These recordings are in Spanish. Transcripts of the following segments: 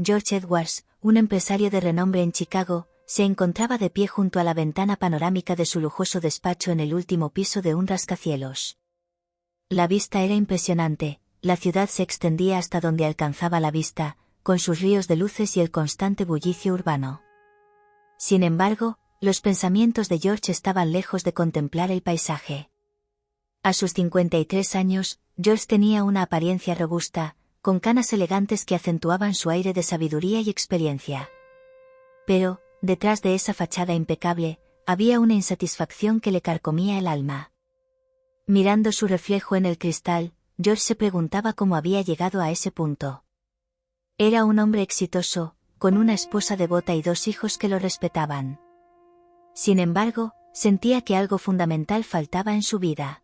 George Edwards, un empresario de renombre en Chicago, se encontraba de pie junto a la ventana panorámica de su lujoso despacho en el último piso de un rascacielos. La vista era impresionante, la ciudad se extendía hasta donde alcanzaba la vista, con sus ríos de luces y el constante bullicio urbano. Sin embargo, los pensamientos de George estaban lejos de contemplar el paisaje. A sus 53 años, George tenía una apariencia robusta, con canas elegantes que acentuaban su aire de sabiduría y experiencia. Pero, detrás de esa fachada impecable, había una insatisfacción que le carcomía el alma. Mirando su reflejo en el cristal, George se preguntaba cómo había llegado a ese punto. Era un hombre exitoso, con una esposa devota y 2 hijos que lo respetaban. Sin embargo, sentía que algo fundamental faltaba en su vida.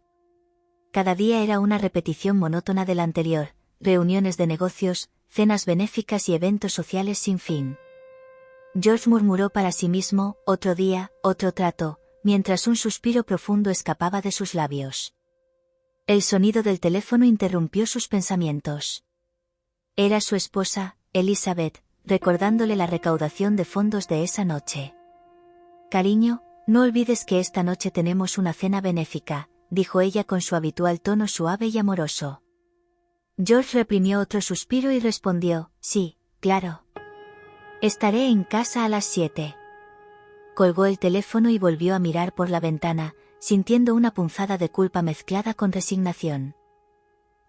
Cada día era una repetición monótona del anterior, reuniones de negocios, cenas benéficas y eventos sociales sin fin. George murmuró para sí mismo, otro día, otro trato, mientras un suspiro profundo escapaba de sus labios. El sonido del teléfono interrumpió sus pensamientos. Era su esposa, Elizabeth, recordándole la recaudación de fondos de esa noche. «Cariño, no olvides que esta noche tenemos una cena benéfica», dijo ella con su habitual tono suave y amoroso. George reprimió otro suspiro y respondió, «Sí, claro. Estaré en casa a las 7». Colgó el teléfono y volvió a mirar por la ventana, sintiendo una punzada de culpa mezclada con resignación.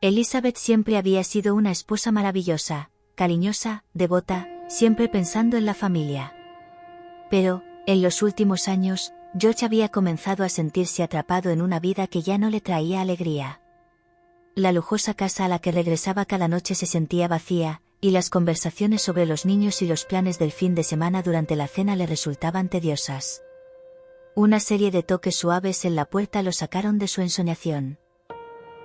Elizabeth siempre había sido una esposa maravillosa, cariñosa, devota, siempre pensando en la familia. Pero, en los últimos años, George había comenzado a sentirse atrapado en una vida que ya no le traía alegría. La lujosa casa a la que regresaba cada noche se sentía vacía, y las conversaciones sobre los niños y los planes del fin de semana durante la cena le resultaban tediosas. Una serie de toques suaves en la puerta lo sacaron de su ensoñación.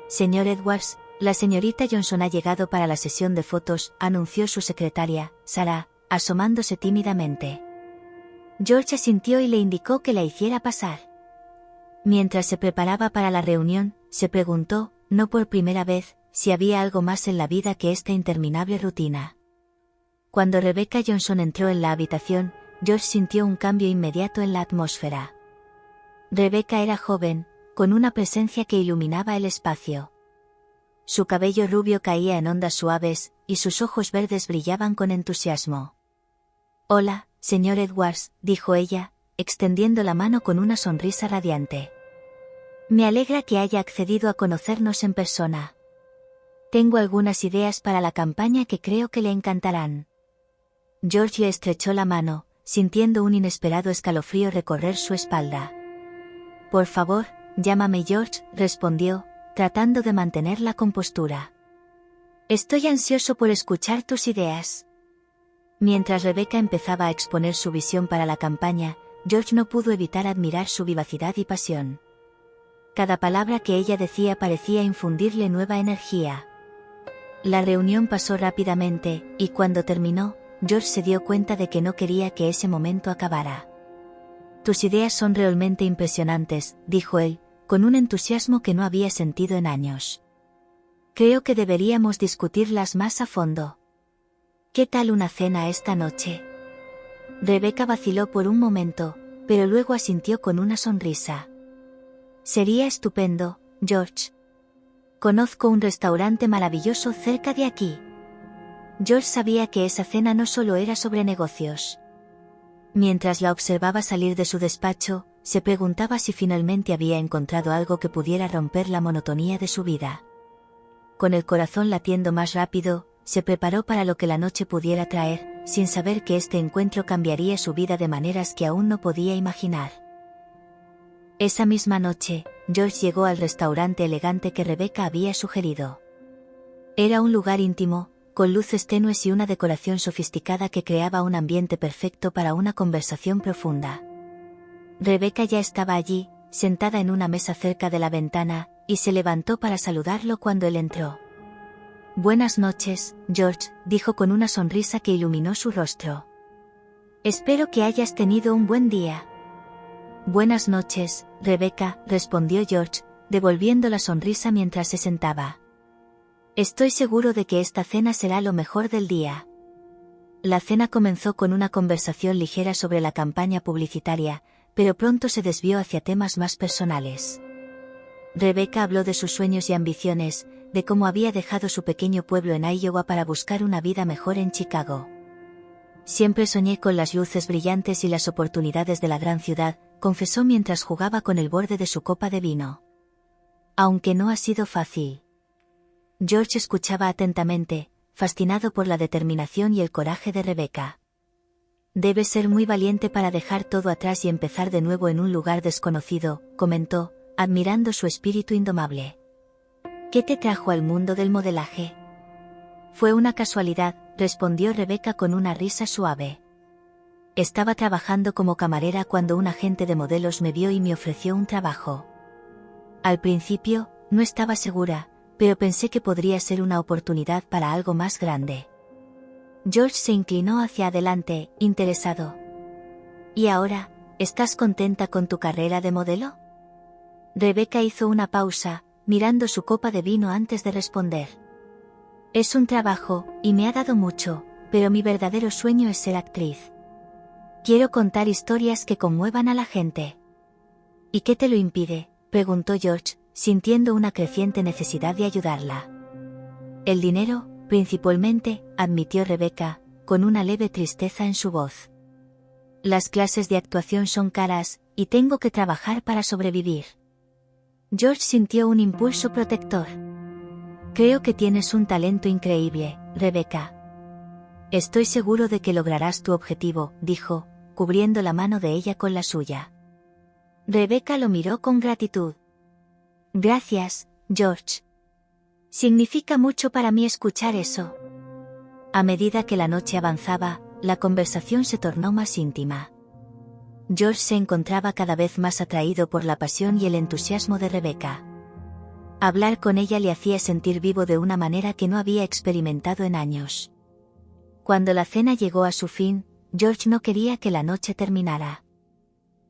«Señor Edwards, la señorita Johnson ha llegado para la sesión de fotos», anunció su secretaria, Sarah, asomándose tímidamente. George asintió y le indicó que la hiciera pasar. Mientras se preparaba para la reunión, se preguntó, no por primera vez, si había algo más en la vida que esta interminable rutina. Cuando Rebecca Johnson entró en la habitación, George sintió un cambio inmediato en la atmósfera. Rebecca era joven, con una presencia que iluminaba el espacio. Su cabello rubio caía en ondas suaves, y sus ojos verdes brillaban con entusiasmo. «Hola, señor Edwards», dijo ella, extendiendo la mano con una sonrisa radiante. «Me alegra que haya accedido a conocernos en persona. Tengo algunas ideas para la campaña que creo que le encantarán». George le estrechó la mano, sintiendo un inesperado escalofrío recorrer su espalda. «Por favor, llámame George», respondió, tratando de mantener la compostura. «Estoy ansioso por escuchar tus ideas». Mientras Rebecca empezaba a exponer su visión para la campaña, George no pudo evitar admirar su vivacidad y pasión. Cada palabra que ella decía parecía infundirle nueva energía. La reunión pasó rápidamente, y cuando terminó, George se dio cuenta de que no quería que ese momento acabara. «Tus ideas son realmente impresionantes», dijo él, con un entusiasmo que no había sentido en años. «Creo que deberíamos discutirlas más a fondo. ¿Qué tal una cena esta noche?» Rebecca vaciló por un momento, pero luego asintió con una sonrisa. «Sería estupendo, George. Conozco un restaurante maravilloso cerca de aquí». George sabía que esa cena no solo era sobre negocios. Mientras la observaba salir de su despacho, se preguntaba si finalmente había encontrado algo que pudiera romper la monotonía de su vida. Con el corazón latiendo más rápido, se preparó para lo que la noche pudiera traer, sin saber que este encuentro cambiaría su vida de maneras que aún no podía imaginar. Esa misma noche, George llegó al restaurante elegante que Rebecca había sugerido. Era un lugar íntimo, con luces tenues y una decoración sofisticada que creaba un ambiente perfecto para una conversación profunda. Rebecca ya estaba allí, sentada en una mesa cerca de la ventana, y se levantó para saludarlo cuando él entró. «Buenas noches, George», dijo con una sonrisa que iluminó su rostro. «Espero que hayas tenido un buen día». «Buenas noches, Rebecca», respondió George, devolviendo la sonrisa mientras se sentaba. «Estoy seguro de que esta cena será lo mejor del día». La cena comenzó con una conversación ligera sobre la campaña publicitaria, pero pronto se desvió hacia temas más personales. Rebecca habló de sus sueños y ambiciones, de cómo había dejado su pequeño pueblo en Iowa para buscar una vida mejor en Chicago. Siempre soñé con las luces brillantes y las oportunidades de la gran ciudad, confesó mientras jugaba con el borde de su copa de vino. Aunque no ha sido fácil. George escuchaba atentamente, fascinado por la determinación y el coraje de Rebecca. Debes ser muy valiente para dejar todo atrás y empezar de nuevo en un lugar desconocido, comentó, admirando su espíritu indomable. ¿Qué te trajo al mundo del modelaje? Fue una casualidad, respondió Rebecca con una risa suave. Estaba trabajando como camarera cuando un agente de modelos me vio y me ofreció un trabajo. Al principio, no estaba segura, pero pensé que podría ser una oportunidad para algo más grande. George se inclinó hacia adelante, interesado. ¿Y ahora, estás contenta con tu carrera de modelo? Rebecca hizo una pausa, mirando su copa de vino antes de responder. Es un trabajo, y me ha dado mucho, pero mi verdadero sueño es ser actriz. Quiero contar historias que conmuevan a la gente. ¿Y qué te lo impide?, preguntó George, sintiendo una creciente necesidad de ayudarla. El dinero, principalmente, admitió Rebecca, con una leve tristeza en su voz. Las clases de actuación son caras, y tengo que trabajar para sobrevivir. George sintió un impulso protector. Creo que tienes un talento increíble, Rebecca. Estoy seguro de que lograrás tu objetivo, dijo, cubriendo la mano de ella con la suya. Rebecca lo miró con gratitud. Gracias, George. Significa mucho para mí escuchar eso. A medida que la noche avanzaba, la conversación se tornó más íntima. George se encontraba cada vez más atraído por la pasión y el entusiasmo de Rebecca. Hablar con ella le hacía sentir vivo de una manera que no había experimentado en años. Cuando la cena llegó a su fin, George no quería que la noche terminara.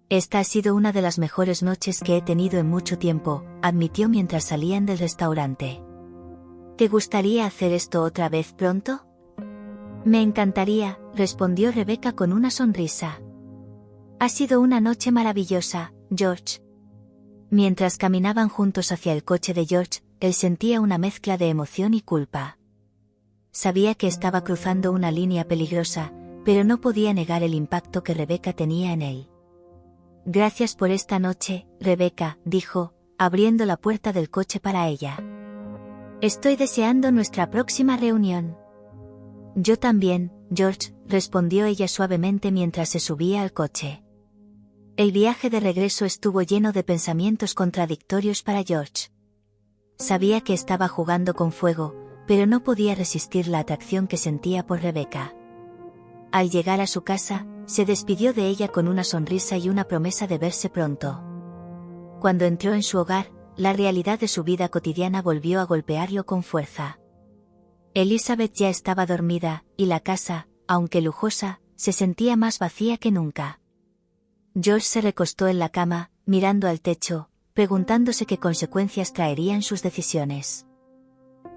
Esta ha sido una de las mejores noches que he tenido en mucho tiempo, admitió mientras salían del restaurante. ¿Te gustaría hacer esto otra vez pronto? Me encantaría, respondió Rebecca con una sonrisa. Ha sido una noche maravillosa, George. Mientras caminaban juntos hacia el coche de George, él sentía una mezcla de emoción y culpa. Sabía que estaba cruzando una línea peligrosa, pero no podía negar el impacto que Rebecca tenía en él. Gracias por esta noche, Rebecca, dijo, abriendo la puerta del coche para ella. Estoy deseando nuestra próxima reunión. Yo también, George, respondió ella suavemente mientras se subía al coche. El viaje de regreso estuvo lleno de pensamientos contradictorios para George. Sabía que estaba jugando con fuego, pero no podía resistir la atracción que sentía por Rebecca. Al llegar a su casa, se despidió de ella con una sonrisa y una promesa de verse pronto. Cuando entró en su hogar, la realidad de su vida cotidiana volvió a golpearlo con fuerza. Elizabeth ya estaba dormida, y la casa, aunque lujosa, se sentía más vacía que nunca. George se recostó en la cama, mirando al techo, preguntándose qué consecuencias traerían sus decisiones.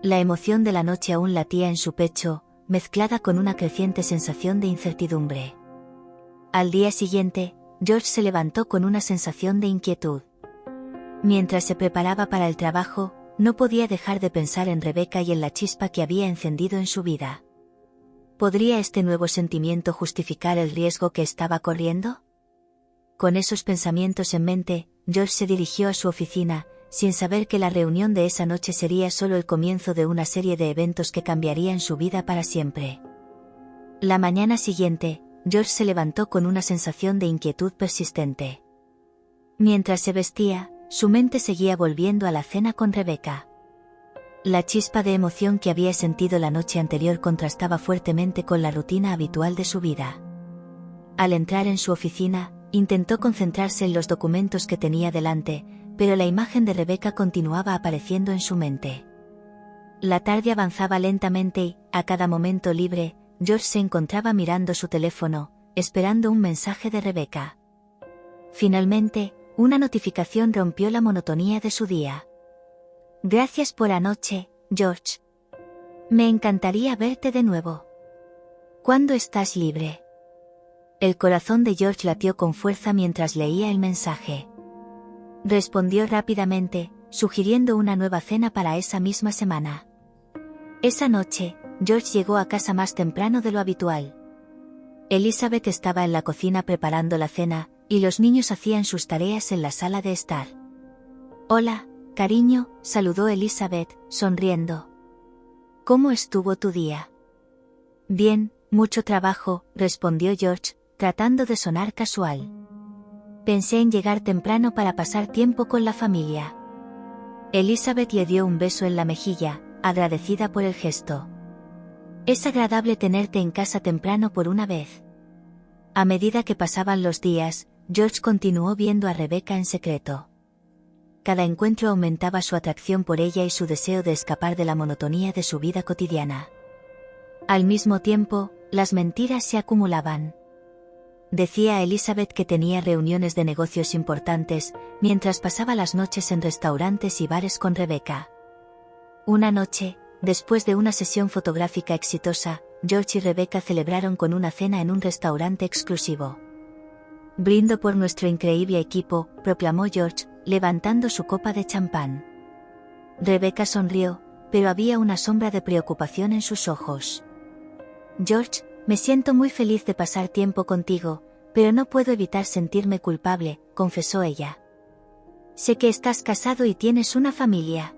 La emoción de la noche aún latía en su pecho, mezclada con una creciente sensación de incertidumbre. Al día siguiente, George se levantó con una sensación de inquietud. Mientras se preparaba para el trabajo, no podía dejar de pensar en Rebecca y en la chispa que había encendido en su vida. ¿Podría este nuevo sentimiento justificar el riesgo que estaba corriendo? Con esos pensamientos en mente, George se dirigió a su oficina, sin saber que la reunión de esa noche sería solo el comienzo de una serie de eventos que cambiarían su vida para siempre. La mañana siguiente, George se levantó con una sensación de inquietud persistente. Mientras se vestía, su mente seguía volviendo a la cena con Rebecca. La chispa de emoción que había sentido la noche anterior contrastaba fuertemente con la rutina habitual de su vida. Al entrar en su oficina, intentó concentrarse en los documentos que tenía delante, pero la imagen de Rebecca continuaba apareciendo en su mente. La tarde avanzaba lentamente y, a cada momento libre, George se encontraba mirando su teléfono, esperando un mensaje de Rebecca. Finalmente, una notificación rompió la monotonía de su día. Gracias por anoche, George. Me encantaría verte de nuevo. ¿Cuándo estás libre? El corazón de George latió con fuerza mientras leía el mensaje. Respondió rápidamente, sugiriendo una nueva cena para esa misma semana. Esa noche, George llegó a casa más temprano de lo habitual. Elizabeth estaba en la cocina preparando la cena, y los niños hacían sus tareas en la sala de estar. «Hola, cariño», saludó Elizabeth, sonriendo. «¿Cómo estuvo tu día?» «Bien, mucho trabajo», respondió George, tratando de sonar casual. «Pensé en llegar temprano para pasar tiempo con la familia». Elizabeth le dio un beso en la mejilla, agradecida por el gesto. «Es agradable tenerte en casa temprano por una vez». A medida que pasaban los días, George continuó viendo a Rebecca en secreto. Cada encuentro aumentaba su atracción por ella y su deseo de escapar de la monotonía de su vida cotidiana. Al mismo tiempo, las mentiras se acumulaban. Decía a Elizabeth que tenía reuniones de negocios importantes, mientras pasaba las noches en restaurantes y bares con Rebecca. Una noche, después de una sesión fotográfica exitosa, George y Rebecca celebraron con una cena en un restaurante exclusivo. «Brindo por nuestro increíble equipo», proclamó George, levantando su copa de champán. Rebecca sonrió, pero había una sombra de preocupación en sus ojos. «George, me siento muy feliz de pasar tiempo contigo, pero no puedo evitar sentirme culpable», confesó ella. «Sé que estás casado y tienes una familia.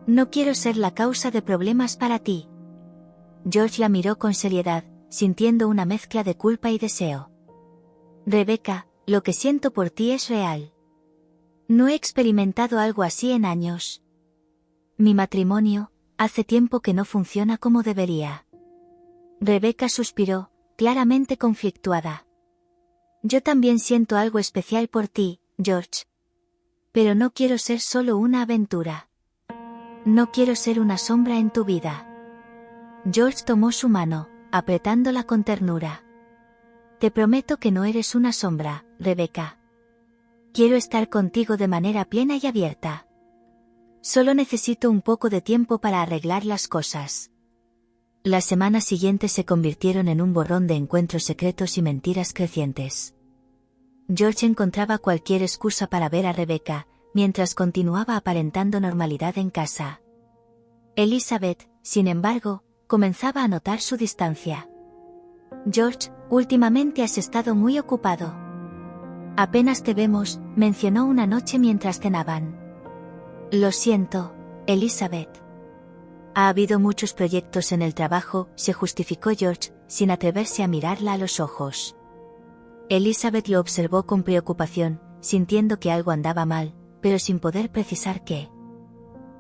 No quiero ser la causa de problemas para ti». George la miró con seriedad, sintiendo una mezcla de culpa y deseo. «Rebecca, lo que siento por ti es real. No he experimentado algo así en años. Mi matrimonio, hace tiempo que no funciona como debería». Rebecca suspiró, claramente conflictuada. «Yo también siento algo especial por ti, George. Pero no quiero ser solo una aventura. No quiero ser una sombra en tu vida». George tomó su mano, apretándola con ternura. «Te prometo que no eres una sombra, Rebecca. Quiero estar contigo de manera plena y abierta. Solo necesito un poco de tiempo para arreglar las cosas». Las semanas siguientes se convirtieron en un borrón de encuentros secretos y mentiras crecientes. George encontraba cualquier excusa para ver a Rebecca, mientras continuaba aparentando normalidad en casa. Elizabeth, sin embargo, comenzaba a notar su distancia. «George, últimamente has estado muy ocupado. Apenas te vemos», mencionó una noche mientras cenaban. «Lo siento, Elizabeth. Ha habido muchos proyectos en el trabajo», se justificó George, sin atreverse a mirarla a los ojos. Elizabeth lo observó con preocupación, sintiendo que algo andaba mal, pero sin poder precisar qué.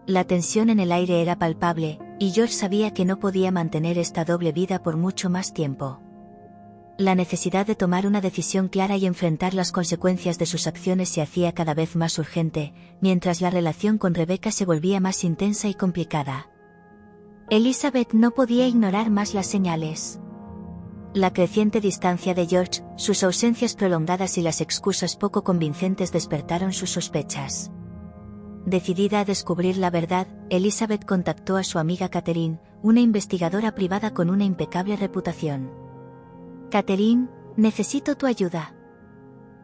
La tensión en el aire era palpable, y George sabía que no podía mantener esta doble vida por mucho más tiempo. La necesidad de tomar una decisión clara y enfrentar las consecuencias de sus acciones se hacía cada vez más urgente, mientras la relación con Rebecca se volvía más intensa y complicada. Elizabeth no podía ignorar más las señales. La creciente distancia de George, sus ausencias prolongadas y las excusas poco convincentes despertaron sus sospechas. Decidida a descubrir la verdad, Elizabeth contactó a su amiga Catherine, una investigadora privada con una impecable reputación. «Catherine, necesito tu ayuda».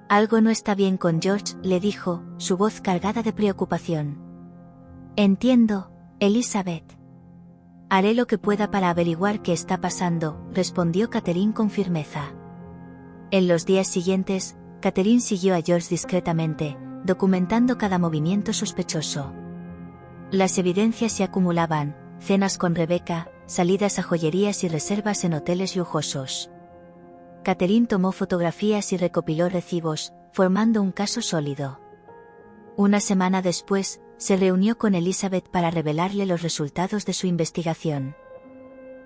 «Algo no está bien con George», le dijo, su voz cargada de preocupación. «Entiendo, Elizabeth. Haré lo que pueda para averiguar qué está pasando», respondió Catherine con firmeza. En los días siguientes, Catherine siguió a George discretamente, documentando cada movimiento sospechoso. Las evidencias se acumulaban: cenas con Rebecca, salidas a joyerías y reservas en hoteles lujosos. Catherine tomó fotografías y recopiló recibos, formando un caso sólido. Una semana después, se reunió con Elizabeth para revelarle los resultados de su investigación.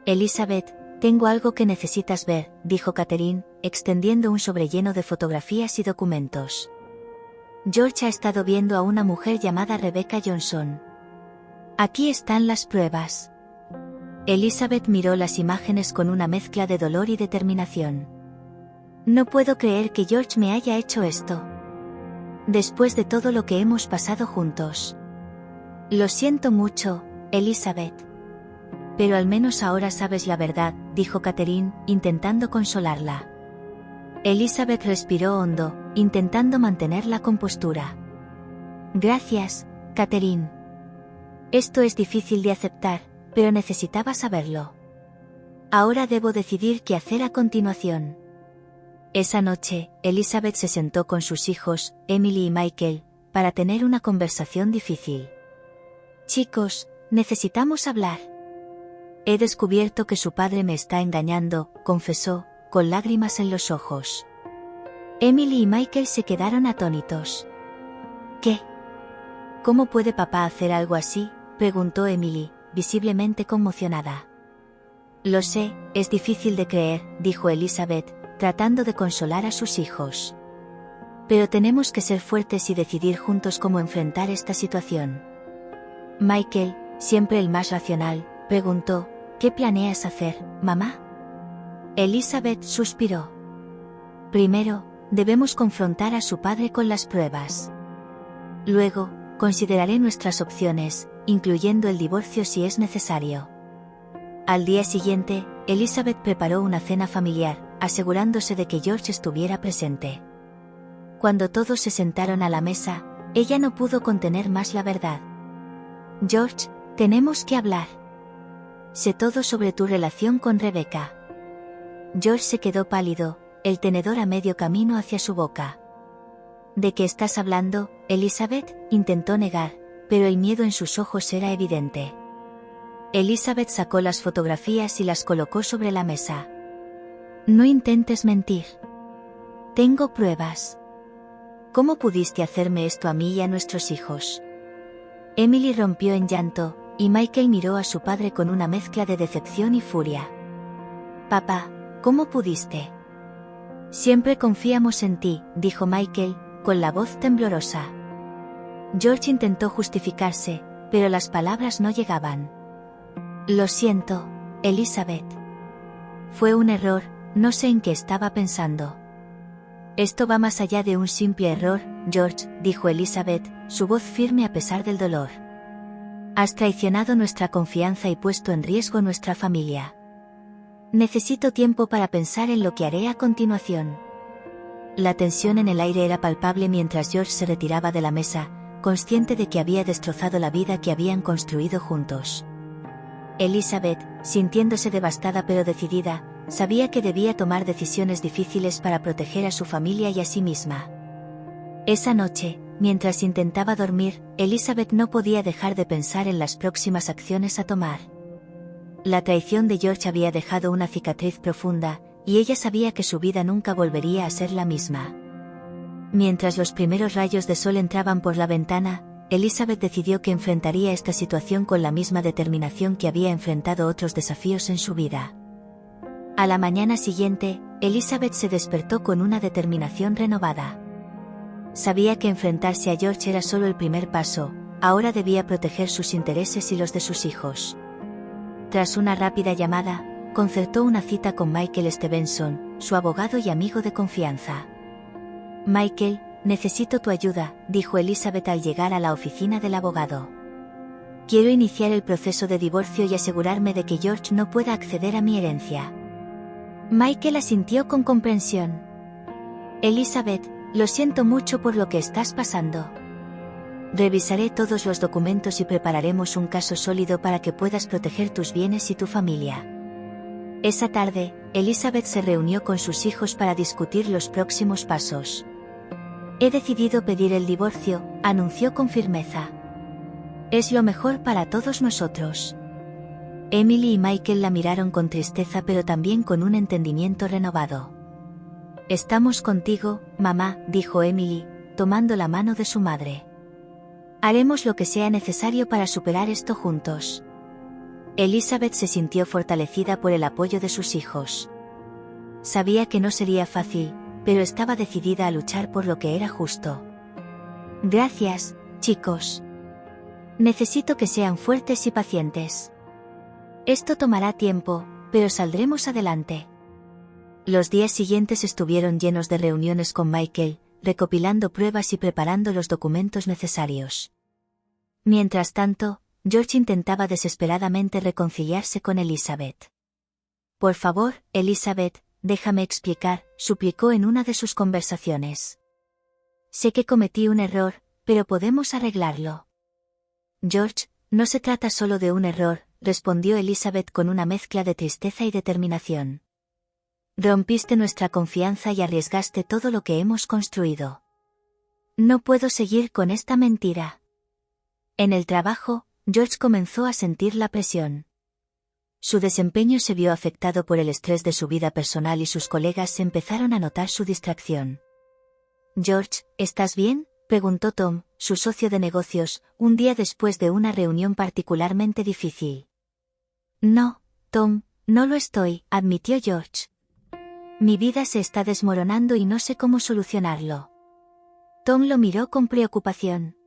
«Elizabeth, tengo algo que necesitas ver», dijo Catherine, extendiendo un sobre lleno de fotografías y documentos. «George ha estado viendo a una mujer llamada Rebecca Johnson. Aquí están las pruebas». Elizabeth miró las imágenes con una mezcla de dolor y determinación. «No puedo creer que George me haya hecho esto. Después de todo lo que hemos pasado juntos. Lo siento mucho, Elizabeth». Pero al menos ahora sabes la verdad, dijo Catherine, intentando consolarla. Elizabeth respiró hondo, intentando mantener la compostura. Gracias, Catherine. Esto es difícil de aceptar, pero necesitaba saberlo. Ahora debo decidir qué hacer a continuación. Esa noche, Elizabeth se sentó con sus hijos, Emily y Michael, para tener una conversación difícil. Chicos, necesitamos hablar. He descubierto que su padre me está engañando, confesó, con lágrimas en los ojos. Emily y Michael se quedaron atónitos. ¿Qué? ¿Cómo puede papá hacer algo así?, preguntó Emily, visiblemente conmocionada. Lo sé, es difícil de creer, dijo Elizabeth, tratando de consolar a sus hijos. Pero tenemos que ser fuertes y decidir juntos cómo enfrentar esta situación. Michael, siempre el más racional, preguntó, ¿qué planeas hacer, mamá? Elizabeth suspiró. Primero, debemos confrontar a su padre con las pruebas. Luego, consideraré nuestras opciones, incluyendo el divorcio si es necesario. Al día siguiente, Elizabeth preparó una cena familiar, asegurándose de que George estuviera presente. Cuando todos se sentaron a la mesa, ella no pudo contener más la verdad. George, tenemos que hablar. Sé todo sobre tu relación con Rebecca. George se quedó pálido, el tenedor a medio camino hacia su boca. ¿De qué estás hablando, Elizabeth?, intentó negar, pero el miedo en sus ojos era evidente. Elizabeth sacó las fotografías y las colocó sobre la mesa. No intentes mentir. Tengo pruebas. ¿Cómo pudiste hacerme esto a mí y a nuestros hijos? Emily rompió en llanto, y Michael miró a su padre con una mezcla de decepción y furia. Papá, ¿cómo pudiste? Siempre confiamos en ti, dijo Michael, con la voz temblorosa. George intentó justificarse, pero las palabras no llegaban. Lo siento, Elizabeth. Fue un error, no sé en qué estaba pensando. Esto va más allá de un simple error, George, dijo Elizabeth, su voz firme a pesar del dolor. Has traicionado nuestra confianza y puesto en riesgo nuestra familia. Necesito tiempo para pensar en lo que haré a continuación. La tensión en el aire era palpable mientras George se retiraba de la mesa, consciente de que había destrozado la vida que habían construido juntos. Elizabeth, sintiéndose devastada pero decidida, sabía que debía tomar decisiones difíciles para proteger a su familia y a sí misma. Esa noche, mientras intentaba dormir, Elizabeth no podía dejar de pensar en las próximas acciones a tomar. La traición de George había dejado una cicatriz profunda, y ella sabía que su vida nunca volvería a ser la misma. Mientras los primeros rayos de sol entraban por la ventana, Elizabeth decidió que enfrentaría esta situación con la misma determinación que había enfrentado otros desafíos en su vida. A la mañana siguiente, Elizabeth se despertó con una determinación renovada. Sabía que enfrentarse a George era solo el primer paso, ahora debía proteger sus intereses y los de sus hijos. Tras una rápida llamada, concertó una cita con Michael Stevenson, su abogado y amigo de confianza. Michael, necesito tu ayuda, dijo Elizabeth al llegar a la oficina del abogado. Quiero iniciar el proceso de divorcio y asegurarme de que George no pueda acceder a mi herencia. Michael asintió con comprensión. Elizabeth, lo siento mucho por lo que estás pasando. Revisaré todos los documentos y prepararemos un caso sólido para que puedas proteger tus bienes y tu familia. Esa tarde, Elizabeth se reunió con sus hijos para discutir los próximos pasos. He decidido pedir el divorcio, anunció con firmeza. Es lo mejor para todos nosotros. Emily y Michael la miraron con tristeza pero también con un entendimiento renovado. Estamos contigo, mamá, dijo Emily, tomando la mano de su madre. Haremos lo que sea necesario para superar esto juntos. Elizabeth se sintió fortalecida por el apoyo de sus hijos. Sabía que no sería fácil, pero estaba decidida a luchar por lo que era justo. Gracias, chicos. Necesito que sean fuertes y pacientes. Esto tomará tiempo, pero saldremos adelante. Los días siguientes estuvieron llenos de reuniones con Michael, recopilando pruebas y preparando los documentos necesarios. Mientras tanto, George intentaba desesperadamente reconciliarse con Elizabeth. Por favor, Elizabeth, déjame explicar, suplicó en una de sus conversaciones. Sé que cometí un error, pero podemos arreglarlo. George, no se trata solo de un error, respondió Elizabeth con una mezcla de tristeza y determinación. Rompiste nuestra confianza y arriesgaste todo lo que hemos construido. No puedo seguir con esta mentira. En el trabajo, George comenzó a sentir la presión. Su desempeño se vio afectado por el estrés de su vida personal y sus colegas empezaron a notar su distracción. George, ¿estás bien?, preguntó Tom, su socio de negocios, un día después de una reunión particularmente difícil. No, Tom, no lo estoy, admitió George. Mi vida se está desmoronando y no sé cómo solucionarlo. Tom lo miró con preocupación.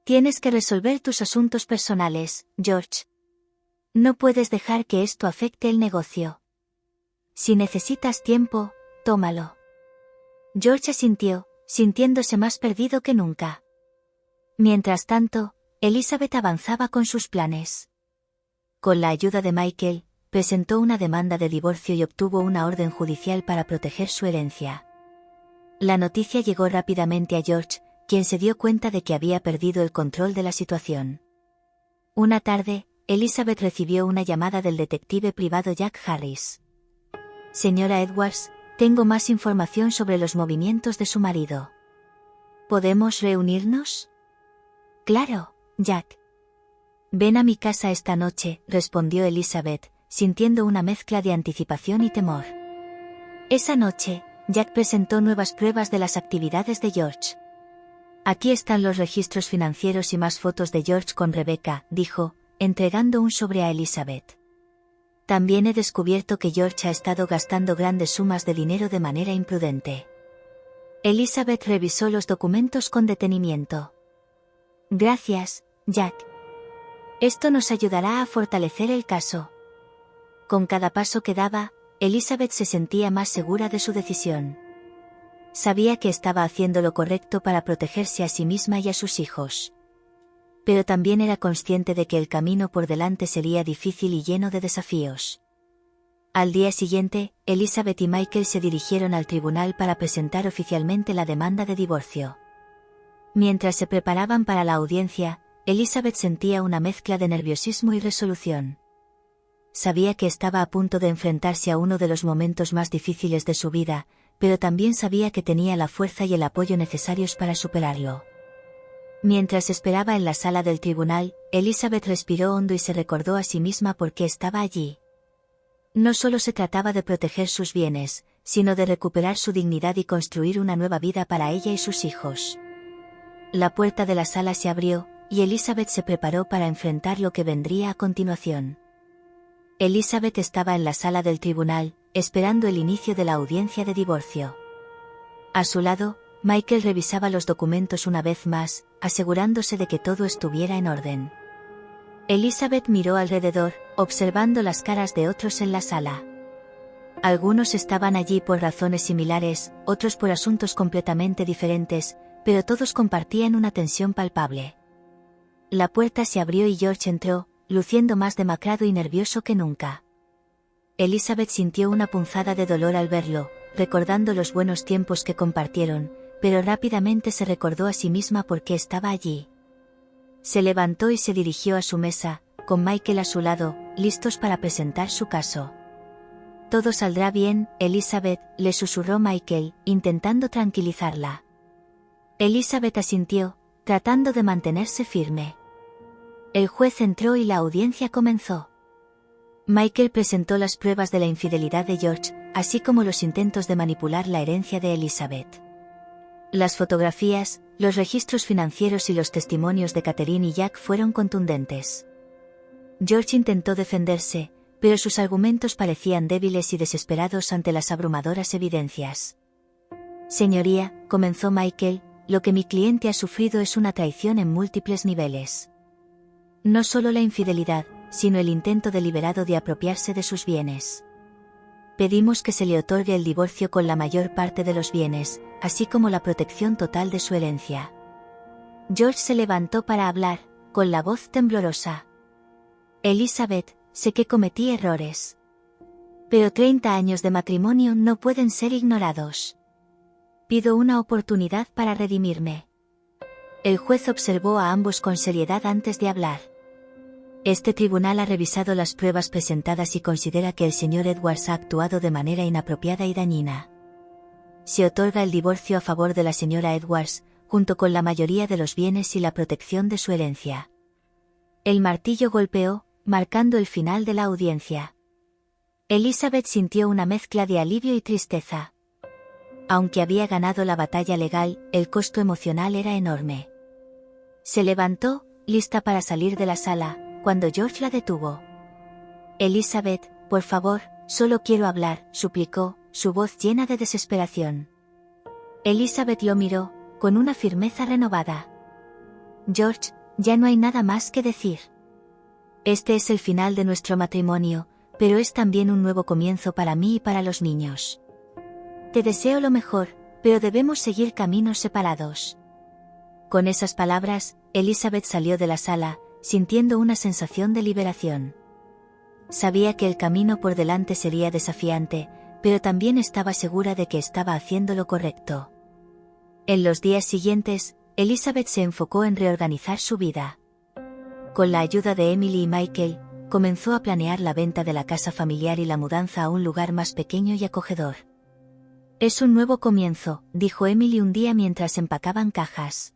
Tienes que resolver tus asuntos personales, George. No puedes dejar que esto afecte el negocio. Si necesitas tiempo, tómalo. George asintió, sintiéndose más perdido que nunca. Mientras tanto, Elizabeth avanzaba con sus planes. Con la ayuda de Michael, presentó una demanda de divorcio y obtuvo una orden judicial para proteger su herencia. La noticia llegó rápidamente a George, quien se dio cuenta de que había perdido el control de la situación. Una tarde, Elizabeth recibió una llamada del detective privado Jack Harris. Señora Edwards, tengo más información sobre los movimientos de su marido. ¿Podemos reunirnos? Claro, Jack. Ven a mi casa esta noche, respondió Elizabeth, sintiendo una mezcla de anticipación y temor. Esa noche, Jack presentó nuevas pruebas de las actividades de George. Aquí están los registros financieros y más fotos de George con Rebecca, dijo, entregando un sobre a Elizabeth. También he descubierto que George ha estado gastando grandes sumas de dinero de manera imprudente. Elizabeth revisó los documentos con detenimiento. Gracias, Jack. Esto nos ayudará a fortalecer el caso. Con cada paso que daba, Elizabeth se sentía más segura de su decisión. Sabía que estaba haciendo lo correcto para protegerse a sí misma y a sus hijos. Pero también era consciente de que el camino por delante sería difícil y lleno de desafíos. Al día siguiente, Elizabeth y Michael se dirigieron al tribunal para presentar oficialmente la demanda de divorcio. Mientras se preparaban para la audiencia, Elizabeth sentía una mezcla de nerviosismo y resolución. Sabía que estaba a punto de enfrentarse a uno de los momentos más difíciles de su vida, pero también sabía que tenía la fuerza y el apoyo necesarios para superarlo. Mientras esperaba en la sala del tribunal, Elizabeth respiró hondo y se recordó a sí misma por qué estaba allí. No solo se trataba de proteger sus bienes, sino de recuperar su dignidad y construir una nueva vida para ella y sus hijos. La puerta de la sala se abrió, y Elizabeth se preparó para enfrentar lo que vendría a continuación. Elizabeth estaba en la sala del tribunal, esperando el inicio de la audiencia de divorcio. A su lado, Michael revisaba los documentos una vez más, asegurándose de que todo estuviera en orden. Elizabeth miró alrededor, observando las caras de otros en la sala. Algunos estaban allí por razones similares, otros por asuntos completamente diferentes, pero todos compartían una tensión palpable. La puerta se abrió y George entró, luciendo más demacrado y nervioso que nunca. Elizabeth sintió una punzada de dolor al verlo, recordando los buenos tiempos que compartieron, pero rápidamente se recordó a sí misma por qué estaba allí. Se levantó y se dirigió a su mesa, con Michael a su lado, listos para presentar su caso. Todo saldrá bien, Elizabeth, le susurró Michael, intentando tranquilizarla. Elizabeth asintió, tratando de mantenerse firme. El juez entró y la audiencia comenzó. Michael presentó las pruebas de la infidelidad de George, así como los intentos de manipular la herencia de Elizabeth. Las fotografías, los registros financieros y los testimonios de Catherine y Jack fueron contundentes. George intentó defenderse, pero sus argumentos parecían débiles y desesperados ante las abrumadoras evidencias. Señoría, comenzó Michael, lo que mi cliente ha sufrido es una traición en múltiples niveles. No solo la infidelidad, sino el intento deliberado de apropiarse de sus bienes. Pedimos que se le otorgue el divorcio con la mayor parte de los bienes, así como la protección total de su herencia. George se levantó para hablar, con la voz temblorosa. Elizabeth, sé que cometí errores. Pero 30 años de matrimonio no pueden ser ignorados. Pido una oportunidad para redimirme. El juez observó a ambos con seriedad antes de hablar. Este tribunal ha revisado las pruebas presentadas y considera que el señor Edwards ha actuado de manera inapropiada y dañina. Se otorga el divorcio a favor de la señora Edwards, junto con la mayoría de los bienes y la protección de su herencia. El martillo golpeó, marcando el final de la audiencia. Elizabeth sintió una mezcla de alivio y tristeza. Aunque había ganado la batalla legal, el costo emocional era enorme. Se levantó, lista para salir de la sala, cuando George la detuvo. Elizabeth, por favor, solo quiero hablar, suplicó, su voz llena de desesperación. Elizabeth lo miró, con una firmeza renovada. George, ya no hay nada más que decir. Este es el final de nuestro matrimonio, pero es también un nuevo comienzo para mí y para los niños. Te deseo lo mejor, pero debemos seguir caminos separados. Con esas palabras, Elizabeth salió de la sala, sintiendo una sensación de liberación. Sabía que el camino por delante sería desafiante, pero también estaba segura de que estaba haciendo lo correcto. En los días siguientes, Elizabeth se enfocó en reorganizar su vida. Con la ayuda de Emily y Michael, comenzó a planear la venta de la casa familiar y la mudanza a un lugar más pequeño y acogedor. Es un nuevo comienzo, dijo Emily un día mientras empacaban cajas.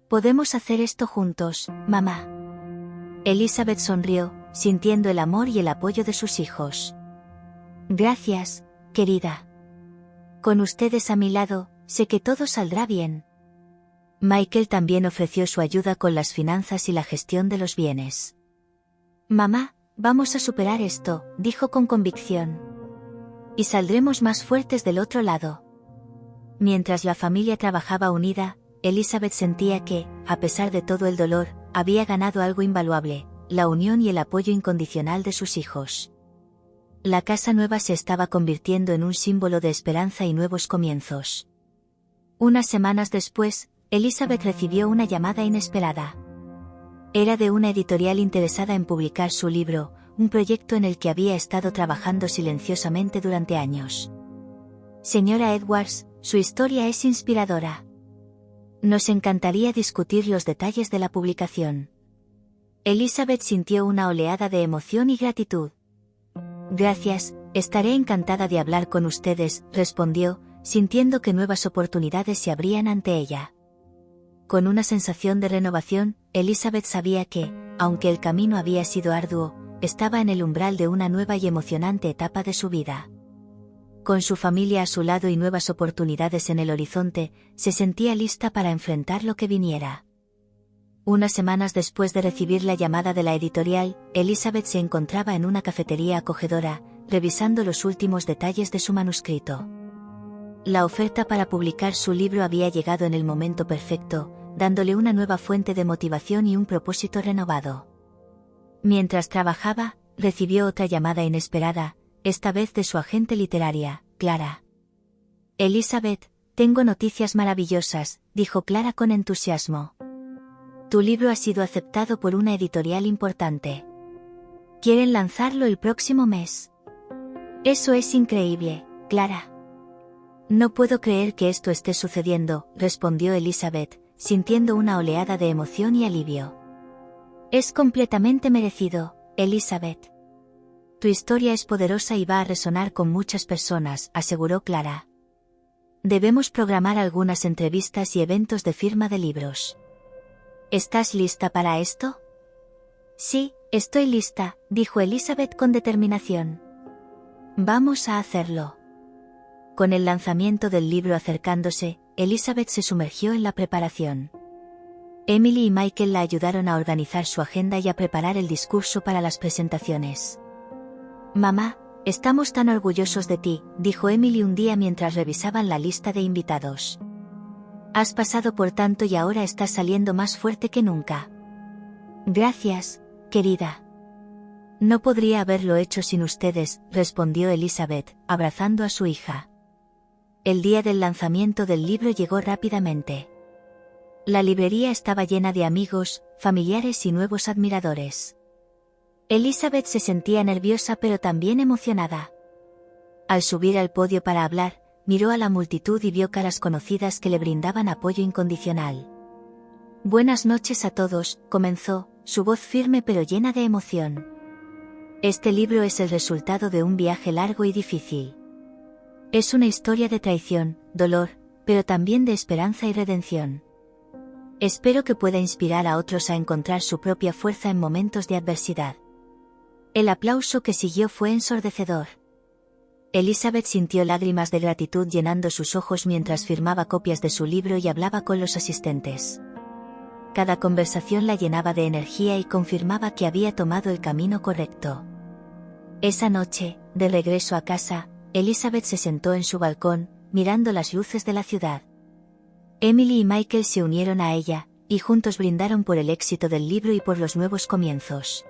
Podemos hacer esto juntos, mamá. Elizabeth sonrió, sintiendo el amor y el apoyo de sus hijos. Gracias, querida. Con ustedes a mi lado, sé que todo saldrá bien. Michael también ofreció su ayuda con las finanzas y la gestión de los bienes. Mamá, vamos a superar esto, dijo con convicción. Y saldremos más fuertes del otro lado. Mientras la familia trabajaba unida, Elizabeth sentía que, a pesar de todo el dolor, había ganado algo invaluable, la unión y el apoyo incondicional de sus hijos. La casa nueva se estaba convirtiendo en un símbolo de esperanza y nuevos comienzos. Unas semanas después, Elizabeth recibió una llamada inesperada. Era de una editorial interesada en publicar su libro, un proyecto en el que había estado trabajando silenciosamente durante años. Señora Edwards, su historia es inspiradora. Nos encantaría discutir los detalles de la publicación. Elizabeth sintió una oleada de emoción y gratitud. Gracias, estaré encantada de hablar con ustedes, respondió, sintiendo que nuevas oportunidades se abrían ante ella. Con una sensación de renovación, Elizabeth sabía que, aunque el camino había sido arduo, estaba en el umbral de una nueva y emocionante etapa de su vida. Con su familia a su lado y nuevas oportunidades en el horizonte, se sentía lista para enfrentar lo que viniera. Unas semanas después de recibir la llamada de la editorial, Elizabeth se encontraba en una cafetería acogedora, revisando los últimos detalles de su manuscrito. La oferta para publicar su libro había llegado en el momento perfecto, dándole una nueva fuente de motivación y un propósito renovado. Mientras trabajaba, recibió otra llamada inesperada, esta vez de su agente literaria, Clara. Elizabeth, tengo noticias maravillosas, dijo Clara con entusiasmo. Tu libro ha sido aceptado por una editorial importante. Quieren lanzarlo el próximo mes. Eso es increíble, Clara. No puedo creer que esto esté sucediendo, respondió Elizabeth, sintiendo una oleada de emoción y alivio. Es completamente merecido, Elizabeth. Tu historia es poderosa y va a resonar con muchas personas, aseguró Clara. Debemos programar algunas entrevistas y eventos de firma de libros. ¿Estás lista para esto? Sí, estoy lista, dijo Elizabeth con determinación. Vamos a hacerlo. Con el lanzamiento del libro acercándose, Elizabeth se sumergió en la preparación. Emily y Michael la ayudaron a organizar su agenda y a preparar el discurso para las presentaciones. Mamá, estamos tan orgullosos de ti, dijo Emily un día mientras revisaban la lista de invitados. Has pasado por tanto y ahora estás saliendo más fuerte que nunca. Gracias, querida. No podría haberlo hecho sin ustedes, respondió Elizabeth, abrazando a su hija. El día del lanzamiento del libro llegó rápidamente. La librería estaba llena de amigos, familiares y nuevos admiradores. Elizabeth se sentía nerviosa pero también emocionada. Al subir al podio para hablar, miró a la multitud y vio caras conocidas que le brindaban apoyo incondicional. Buenas noches a todos, comenzó, su voz firme pero llena de emoción. Este libro es el resultado de un viaje largo y difícil. Es una historia de traición, dolor, pero también de esperanza y redención. Espero que pueda inspirar a otros a encontrar su propia fuerza en momentos de adversidad. El aplauso que siguió fue ensordecedor. Elizabeth sintió lágrimas de gratitud llenando sus ojos mientras firmaba copias de su libro y hablaba con los asistentes. Cada conversación la llenaba de energía y confirmaba que había tomado el camino correcto. Esa noche, de regreso a casa, Elizabeth se sentó en su balcón, mirando las luces de la ciudad. Emily y Michael se unieron a ella, y juntos brindaron por el éxito del libro y por los nuevos comienzos.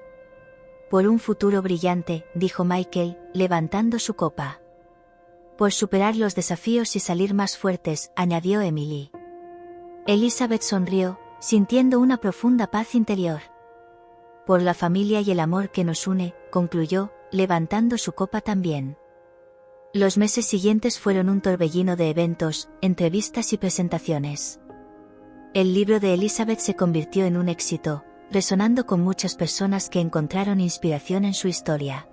Por un futuro brillante, dijo Michael, levantando su copa. Por superar los desafíos y salir más fuertes, añadió Emily. Elizabeth sonrió, sintiendo una profunda paz interior. Por la familia y el amor que nos une, concluyó, levantando su copa también. Los meses siguientes fueron un torbellino de eventos, entrevistas y presentaciones. El libro de Elizabeth se convirtió en un éxito, resonando con muchas personas que encontraron inspiración en su historia.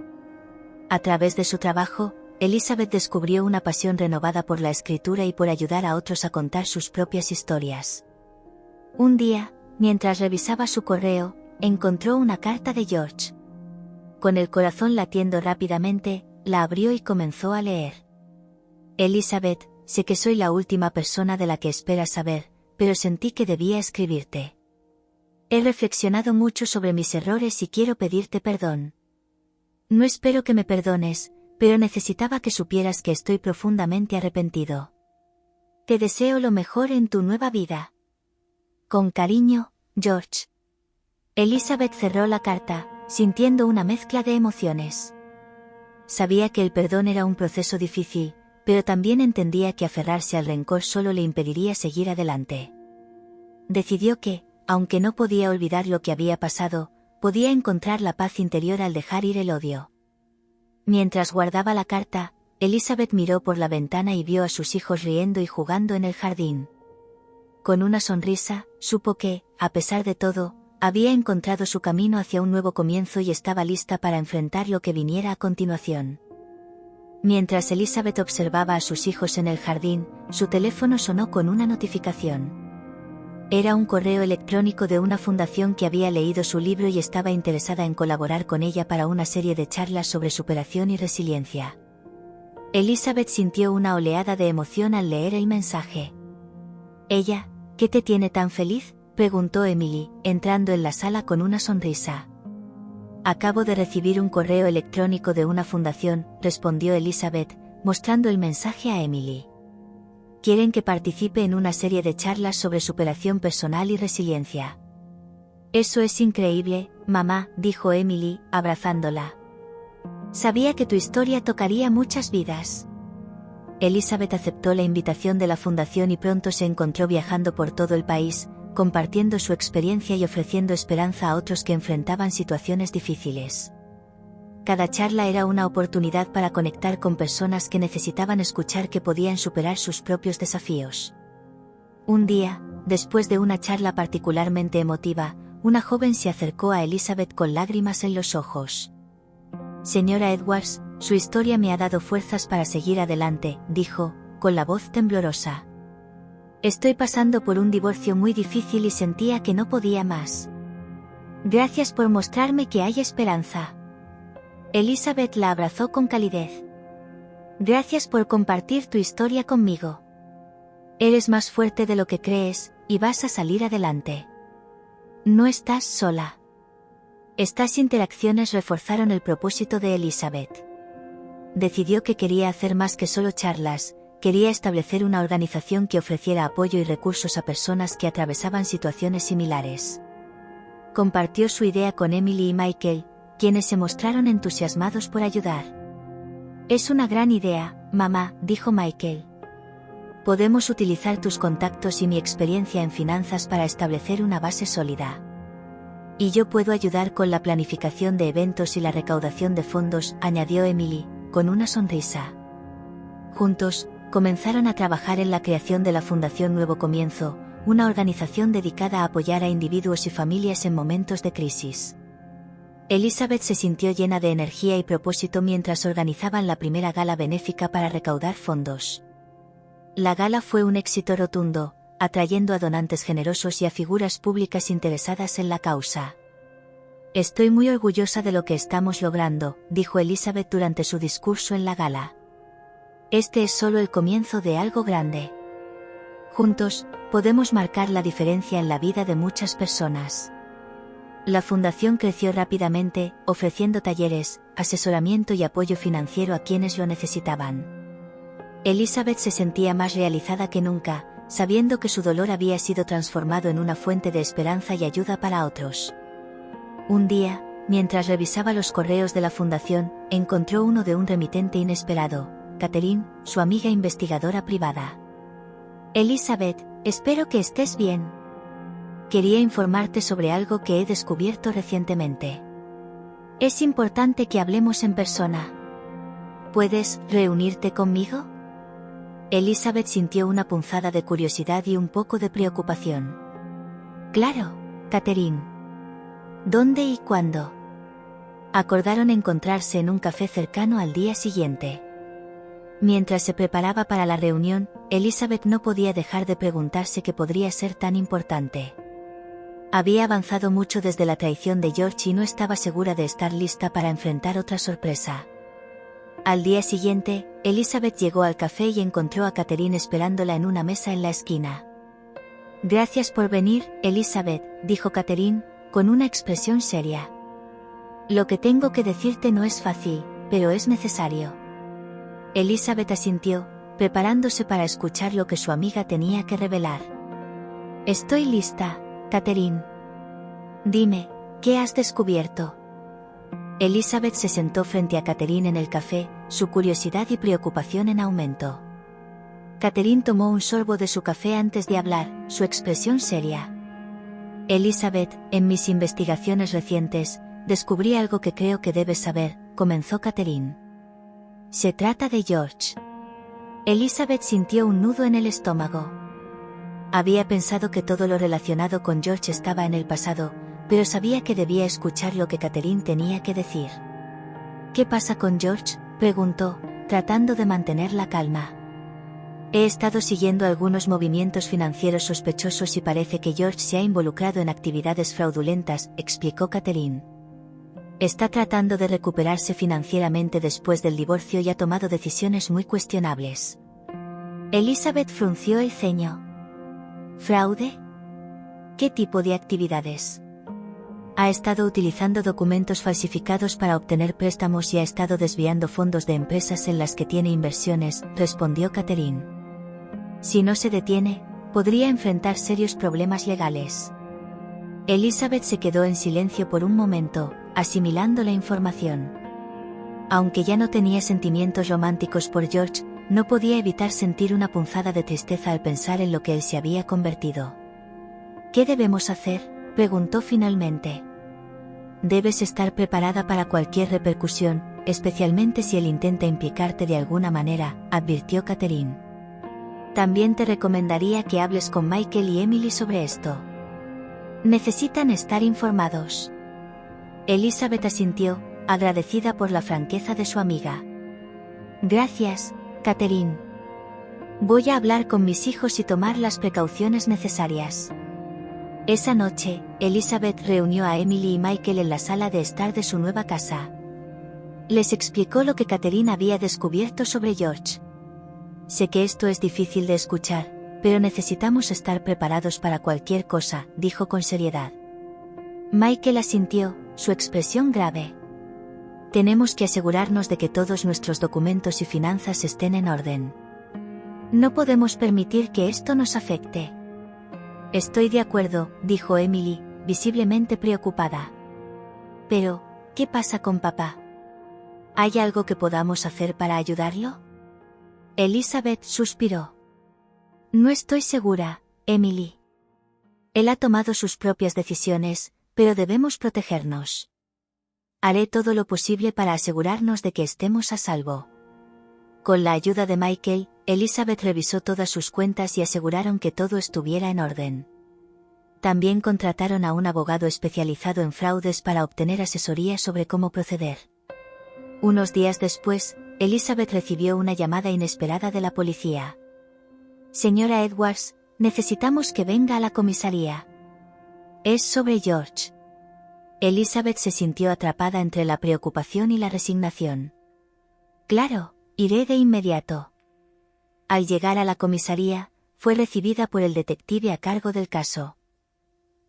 A través de su trabajo, Elizabeth descubrió una pasión renovada por la escritura y por ayudar a otros a contar sus propias historias. Un día, mientras revisaba su correo, encontró una carta de George. Con el corazón latiendo rápidamente, la abrió y comenzó a leer. Elizabeth, sé que soy la última persona de la que esperas saber, pero sentí que debía escribirte. He reflexionado mucho sobre mis errores y quiero pedirte perdón. No espero que me perdones, pero necesitaba que supieras que estoy profundamente arrepentido. Te deseo lo mejor en tu nueva vida. Con cariño, George. Elizabeth cerró la carta, sintiendo una mezcla de emociones. Sabía que el perdón era un proceso difícil, pero también entendía que aferrarse al rencor solo le impediría seguir adelante. Decidió que, aunque no podía olvidar lo que había pasado, podía encontrar la paz interior al dejar ir el odio. Mientras guardaba la carta, Elizabeth miró por la ventana y vio a sus hijos riendo y jugando en el jardín. Con una sonrisa, supo que, a pesar de todo, había encontrado su camino hacia un nuevo comienzo y estaba lista para enfrentar lo que viniera a continuación. Mientras Elizabeth observaba a sus hijos en el jardín, su teléfono sonó con una notificación. Era un correo electrónico de una fundación que había leído su libro y estaba interesada en colaborar con ella para una serie de charlas sobre superación y resiliencia. Elizabeth sintió una oleada de emoción al leer el mensaje. «Ella, ¿qué te tiene tan feliz?», preguntó Emily, entrando en la sala con una sonrisa. «Acabo de recibir un correo electrónico de una fundación», respondió Elizabeth, mostrando el mensaje a Emily. «Quieren que participe en una serie de charlas sobre superación personal y resiliencia». «Eso es increíble, mamá», dijo Emily, abrazándola. «Sabía que tu historia tocaría muchas vidas». Elizabeth aceptó la invitación de la fundación y pronto se encontró viajando por todo el país, compartiendo su experiencia y ofreciendo esperanza a otros que enfrentaban situaciones difíciles. Cada charla era una oportunidad para conectar con personas que necesitaban escuchar que podían superar sus propios desafíos. Un día, después de una charla particularmente emotiva, una joven se acercó a Elizabeth con lágrimas en los ojos. «Señora Edwards, su historia me ha dado fuerzas para seguir adelante», dijo, con la voz temblorosa. «Estoy pasando por un divorcio muy difícil y sentía que no podía más. Gracias por mostrarme que hay esperanza». Elizabeth la abrazó con calidez. «Gracias por compartir tu historia conmigo. Eres más fuerte de lo que crees, y vas a salir adelante. No estás sola». Estas interacciones reforzaron el propósito de Elizabeth. Decidió que quería hacer más que solo charlas, quería establecer una organización que ofreciera apoyo y recursos a personas que atravesaban situaciones similares. Compartió su idea con Emily y Michael, quienes se mostraron entusiasmados por ayudar. «Es una gran idea, mamá», dijo Michael. Podemos utilizar tus contactos y mi experiencia en finanzas para establecer una base sólida. Y yo puedo ayudar con la planificación de eventos y la recaudación de fondos, añadió Emily, con una sonrisa. Juntos, comenzaron a trabajar en la creación de la Fundación Nuevo Comienzo, una organización dedicada a apoyar a individuos y familias en momentos de crisis. Elizabeth se sintió llena de energía y propósito mientras organizaban la primera gala benéfica para recaudar fondos. La gala fue un éxito rotundo, atrayendo a donantes generosos y a figuras públicas interesadas en la causa. Estoy muy orgullosa de lo que estamos logrando, dijo Elizabeth durante su discurso en la gala. Este es solo el comienzo de algo grande. Juntos, podemos marcar la diferencia en la vida de muchas personas. La fundación creció rápidamente, ofreciendo talleres, asesoramiento y apoyo financiero a quienes lo necesitaban. Elizabeth se sentía más realizada que nunca, sabiendo que su dolor había sido transformado en una fuente de esperanza y ayuda para otros. Un día, mientras revisaba los correos de la fundación, encontró uno de un remitente inesperado, Catherine, su amiga investigadora privada. Elizabeth, espero que estés bien. Quería informarte sobre algo que he descubierto recientemente. Es importante que hablemos en persona. ¿Puedes reunirte conmigo? Elizabeth sintió una punzada de curiosidad y un poco de preocupación. Claro, Catherine. ¿Dónde y cuándo? Acordaron encontrarse en un café cercano al día siguiente. Mientras se preparaba para la reunión, Elizabeth no podía dejar de preguntarse qué podría ser tan importante. Había avanzado mucho desde la traición de George y no estaba segura de estar lista para enfrentar otra sorpresa. Al día siguiente, Elizabeth llegó al café y encontró a Catherine esperándola en una mesa en la esquina. Gracias por venir, Elizabeth, dijo Catherine, con una expresión seria. Lo que tengo que decirte no es fácil, pero es necesario. Elizabeth asintió, preparándose para escuchar lo que su amiga tenía que revelar. Estoy lista, Catherine. Dime, ¿qué has descubierto? Elizabeth se sentó frente a Catherine en el café, su curiosidad y preocupación en aumento. Catherine tomó un sorbo de su café antes de hablar, su expresión seria. Elizabeth, en mis investigaciones recientes, descubrí algo que creo que debes saber, comenzó Catherine. Se trata de George. Elizabeth sintió un nudo en el estómago. Había pensado que todo lo relacionado con George estaba en el pasado, pero sabía que debía escuchar lo que Catherine tenía que decir. ¿Qué pasa con George?, preguntó, tratando de mantener la calma. He estado siguiendo algunos movimientos financieros sospechosos y parece que George se ha involucrado en actividades fraudulentas, explicó Catherine. Está tratando de recuperarse financieramente después del divorcio y ha tomado decisiones muy cuestionables. Elizabeth frunció el ceño. ¿Fraude? ¿Qué tipo de actividades? Ha estado utilizando documentos falsificados para obtener préstamos y ha estado desviando fondos de empresas en las que tiene inversiones, respondió Catherine. Si no se detiene, podría enfrentar serios problemas legales. Elizabeth se quedó en silencio por un momento, asimilando la información. Aunque ya no tenía sentimientos románticos por George, no podía evitar sentir una punzada de tristeza al pensar en lo que él se había convertido. ¿Qué debemos hacer?, preguntó finalmente. Debes estar preparada para cualquier repercusión, especialmente si él intenta implicarte de alguna manera, advirtió Catherine. También te recomendaría que hables con Michael y Emily sobre esto. Necesitan estar informados. Elizabeth asintió, agradecida por la franqueza de su amiga. Gracias, Catherine. Voy a hablar con mis hijos y tomar las precauciones necesarias. Esa noche, Elizabeth reunió a Emily y Michael en la sala de estar de su nueva casa. Les explicó lo que Catherine había descubierto sobre George. Sé que esto es difícil de escuchar, pero necesitamos estar preparados para cualquier cosa, dijo con seriedad. Michael asintió, su expresión grave. Tenemos que asegurarnos de que todos nuestros documentos y finanzas estén en orden. No podemos permitir que esto nos afecte. Estoy de acuerdo, dijo Emily, visiblemente preocupada. Pero, ¿qué pasa con papá? ¿Hay algo que podamos hacer para ayudarlo? Elizabeth suspiró. No estoy segura, Emily. Él ha tomado sus propias decisiones, pero debemos protegernos. Haré todo lo posible para asegurarnos de que estemos a salvo. Con la ayuda de Michael, Elizabeth revisó todas sus cuentas y aseguraron que todo estuviera en orden. También contrataron a un abogado especializado en fraudes para obtener asesoría sobre cómo proceder. Unos días después, Elizabeth recibió una llamada inesperada de la policía. Señora Edwards, necesitamos que venga a la comisaría. Es sobre George. Elizabeth se sintió atrapada entre la preocupación y la resignación. Claro, iré de inmediato. Al llegar a la comisaría, fue recibida por el detective a cargo del caso.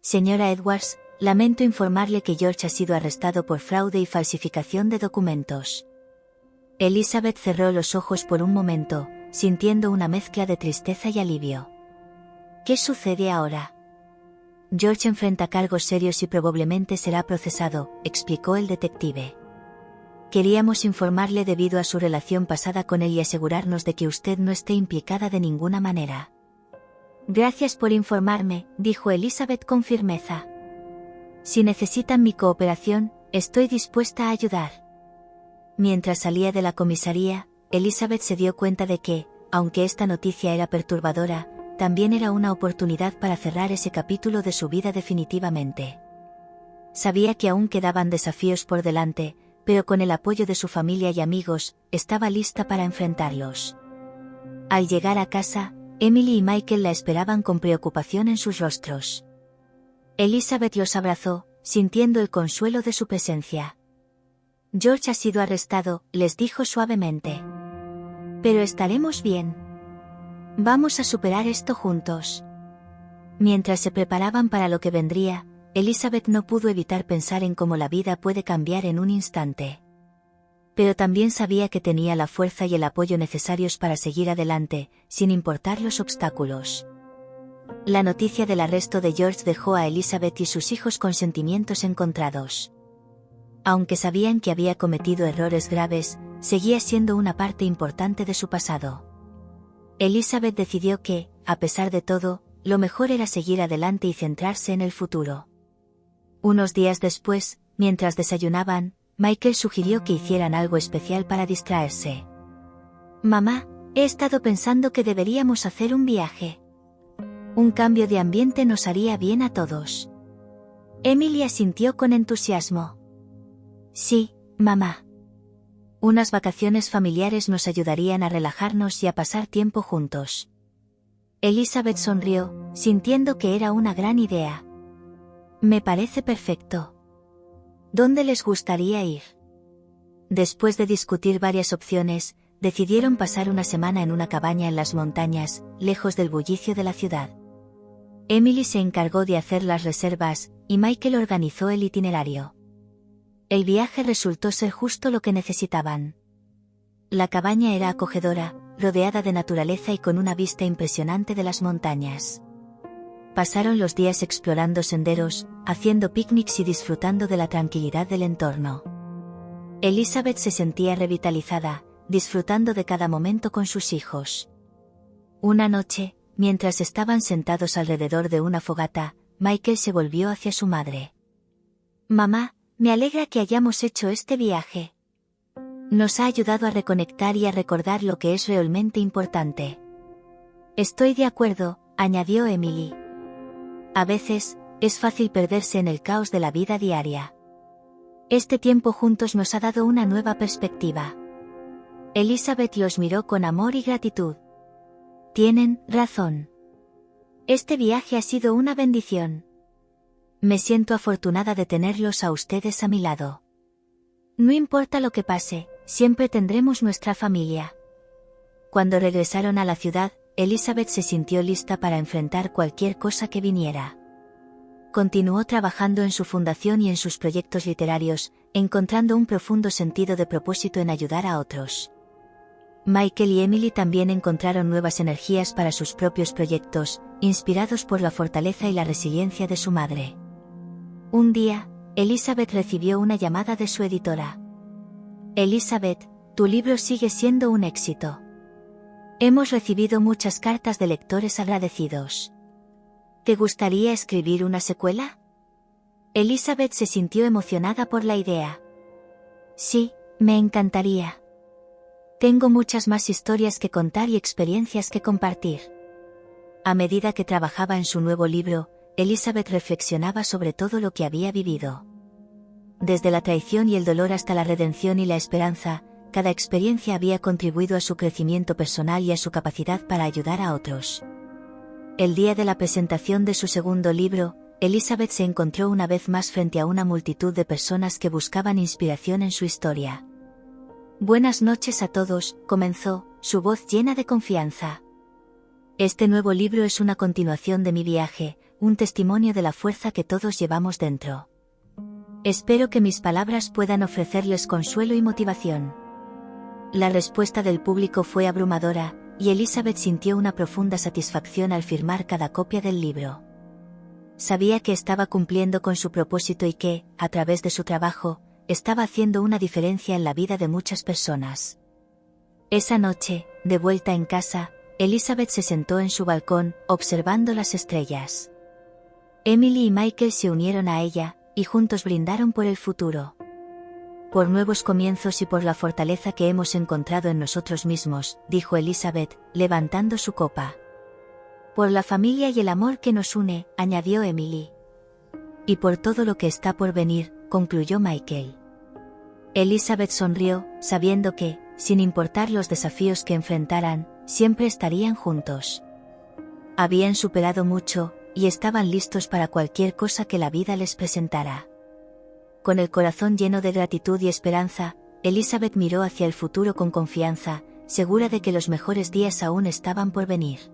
Señora Edwards, lamento informarle que George ha sido arrestado por fraude y falsificación de documentos. Elizabeth cerró los ojos por un momento, sintiendo una mezcla de tristeza y alivio. ¿Qué sucede ahora? George enfrenta cargos serios y probablemente será procesado, explicó el detective. Queríamos informarle debido a su relación pasada con él y asegurarnos de que usted no esté implicada de ninguna manera. Gracias por informarme, dijo Elizabeth con firmeza. Si necesitan mi cooperación, estoy dispuesta a ayudar. Mientras salía de la comisaría, Elizabeth se dio cuenta de que, aunque esta noticia era perturbadora, también era una oportunidad para cerrar ese capítulo de su vida definitivamente. Sabía que aún quedaban desafíos por delante, pero con el apoyo de su familia y amigos, estaba lista para enfrentarlos. Al llegar a casa, Emily y Michael la esperaban con preocupación en sus rostros. Elizabeth los abrazó, sintiendo el consuelo de su presencia. George ha sido arrestado, les dijo suavemente. Pero estaremos bien. Vamos a superar esto juntos. Mientras se preparaban para lo que vendría, Elizabeth no pudo evitar pensar en cómo la vida puede cambiar en un instante. Pero también sabía que tenía la fuerza y el apoyo necesarios para seguir adelante, sin importar los obstáculos. La noticia del arresto de George dejó a Elizabeth y sus hijos con sentimientos encontrados. Aunque sabían que había cometido errores graves, seguía siendo una parte importante de su pasado. Elizabeth decidió que, a pesar de todo, lo mejor era seguir adelante y centrarse en el futuro. Unos días después, mientras desayunaban, Michael sugirió que hicieran algo especial para distraerse. Mamá, he estado pensando que deberíamos hacer un viaje. Un cambio de ambiente nos haría bien a todos. Emily asintió con entusiasmo. Sí, mamá. Unas vacaciones familiares nos ayudarían a relajarnos y a pasar tiempo juntos. Elizabeth sonrió, sintiendo que era una gran idea. Me parece perfecto. ¿Dónde les gustaría ir? Después de discutir varias opciones, decidieron pasar una semana en una cabaña en las montañas, lejos del bullicio de la ciudad. Emily se encargó de hacer las reservas, y Michael organizó el itinerario. El viaje resultó ser justo lo que necesitaban. La cabaña era acogedora, rodeada de naturaleza y con una vista impresionante de las montañas. Pasaron los días explorando senderos, haciendo picnics y disfrutando de la tranquilidad del entorno. Elizabeth se sentía revitalizada, disfrutando de cada momento con sus hijos. Una noche, mientras estaban sentados alrededor de una fogata, Michael se volvió hacia su madre. Mamá, me alegra que hayamos hecho este viaje. Nos ha ayudado a reconectar y a recordar lo que es realmente importante. Estoy de acuerdo, añadió Emily. A veces, es fácil perderse en el caos de la vida diaria. Este tiempo juntos nos ha dado una nueva perspectiva. Elizabeth los miró con amor y gratitud. Tienen razón. Este viaje ha sido una bendición. Me siento afortunada de tenerlos a ustedes a mi lado. No importa lo que pase, siempre tendremos nuestra familia. Cuando regresaron a la ciudad, Elizabeth se sintió lista para enfrentar cualquier cosa que viniera. Continuó trabajando en su fundación y en sus proyectos literarios, encontrando un profundo sentido de propósito en ayudar a otros. Michael y Emily también encontraron nuevas energías para sus propios proyectos, inspirados por la fortaleza y la resiliencia de su madre. Un día, Elizabeth recibió una llamada de su editora. Elizabeth, tu libro sigue siendo un éxito. Hemos recibido muchas cartas de lectores agradecidos. ¿Te gustaría escribir una secuela? Elizabeth se sintió emocionada por la idea. Sí, me encantaría. Tengo muchas más historias que contar y experiencias que compartir. A medida que trabajaba en su nuevo libro, Elizabeth reflexionaba sobre todo lo que había vivido. Desde la traición y el dolor hasta la redención y la esperanza, cada experiencia había contribuido a su crecimiento personal y a su capacidad para ayudar a otros. El día de la presentación de su segundo libro, Elizabeth se encontró una vez más frente a una multitud de personas que buscaban inspiración en su historia. Buenas noches a todos, comenzó, su voz llena de confianza. Este nuevo libro es una continuación de mi viaje, un testimonio de la fuerza que todos llevamos dentro. Espero que mis palabras puedan ofrecerles consuelo y motivación. La respuesta del público fue abrumadora, y Elizabeth sintió una profunda satisfacción al firmar cada copia del libro. Sabía que estaba cumpliendo con su propósito y que, a través de su trabajo, estaba haciendo una diferencia en la vida de muchas personas. Esa noche, de vuelta en casa, Elizabeth se sentó en su balcón, observando las estrellas. Emily y Michael se unieron a ella, y juntos brindaron por el futuro. Por nuevos comienzos y por la fortaleza que hemos encontrado en nosotros mismos, dijo Elizabeth, levantando su copa. Por la familia y el amor que nos une, añadió Emily. Y por todo lo que está por venir, concluyó Michael. Elizabeth sonrió, sabiendo que, sin importar los desafíos que enfrentaran, siempre estarían juntos. Habían superado mucho, y estaban listos para cualquier cosa que la vida les presentara. Con el corazón lleno de gratitud y esperanza, Elizabeth miró hacia el futuro con confianza, segura de que los mejores días aún estaban por venir.